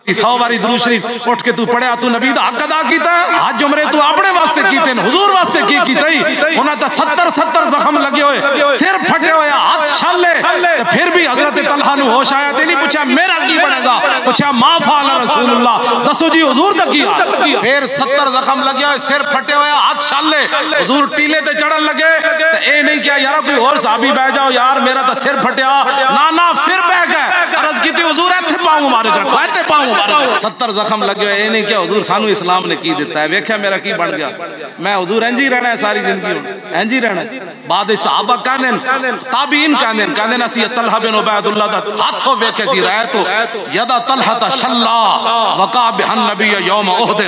100 باری درود شریف اٹھ کے تو پڑھیا تو نبی دا حق ادا کیتا ہے. حج عمرے تو اپنے واسطے کیتے ہیں, حضور واسطے کی کیتا ہی. انہاں تے 70 زخم لگے ہوئے, سر پھٹے ہوئے, ہاتھ چھلے, تے پھر بھی حضرت طلحہ نو ہوش آیا تے نہیں پوچھا میرا کی بنے گا, پوچھا ما فعل رسول اللہ, دسو جی حضور دا کیا. پھر 70 زخم لگے ہوئے, سر پھٹے ہوئے, ہاتھ چھلے, حضور ٹیلے تے چڑھن لگے. تے اے نہیں کیا یار کوئی اور صحابی بیٹھ جاؤ یار میرا تے سر پھٹیا, نا پھر بیٹھ گئے. عرض کیتی حضور ایتھے پاؤں مبارک رکھو, ایتھے پاؤں مبارک. 70 زخم لگے ہوئے, اے نہیں کیا حضور سانو اسلام نے کی دیتا ہے, ویکھیا میرا کی بن گیا. میں حضور انجی رہنا ہے ساری زندگی, انجی رہنا. بعد صحابہ کہنے, تابعین کہنے اسی طلحہ بن عبید اللہ دا ہاتھوں ویکھے سی رہے تو یدا طلحہ شلا وقع بہن نبی یوم احد.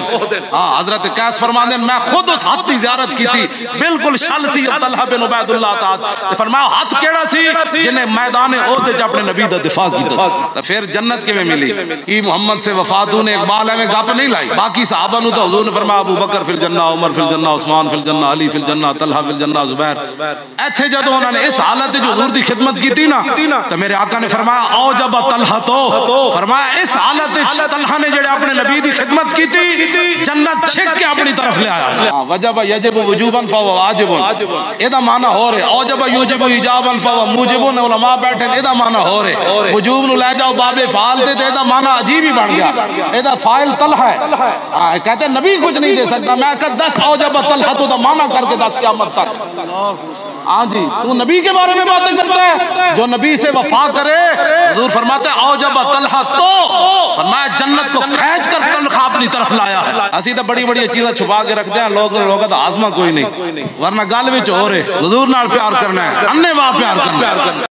حضرت قیس فرماندے میں خود اس ہاتھ کی زیارت کی تھی, بالکل شل سی طلحہ بن عبید اللہ تعالی. فرمایا ہاتھ کیڑا سی جنہیں میدان احد وچ اپنے نبی دا دفاع کیتا. تو پھر جنت کیویں ملی؟ کی محمد سے وفات نے اقبال ہے میں گپ نہیں لائی. باقی صحابہ نو تو حضور نے فرمایا ابو بکر فی الجنہ, عمر فی الجنہ, عثمان فی الجنہ, علی فی الجنہ, طلحہ فی الجنہ, زبیر. ایتھے جدوں انہوں نے اس حالت جو حضور دی خدمت کی تھی نا, تو میرے آقا نے فرمایا اوجب طلحہ, تو فرمایا اس حالت طلحہ نے جڑے اپنے نبی دی خدمت کی تھی جنت چھک کے اپنی طرف لے آیا. وجب یجب وجوبا فهو واجب, ادا معنی ہو رہے. اوجب یوجب ایجابا فهو موجب, علماء بیٹھے ادا معنی ہو رہے. وجوب نو لے جاؤ باب فعال تے ادا معنی عجیب ہی بن گیا. ادا فاعل طلحہ ہے, کہتے نبی کچھ نہیں دے سکتا. میں کہ 10 اوجب طلحہ تو دا معنی کر کے 10 قیامت تک. ہاں جی تو نبی کے بارے میں باتیں کرتا ہے, جو نبی سے وفا کرے. حضور فرماتے ہیں اوجب طلحہ, تو فرمایا جنت کو کھینچ کر طلحہ اپنی طرف لایا. اسی تو بڑی بڑی چیزیں چھپا کے رکھتے ہیں لوگ تو آزما کوئی نہیں, ورنہ گل وچ ہو رہے. حضور نال پیار کرنا ہے, اننے واہ پیار کرنا ہے.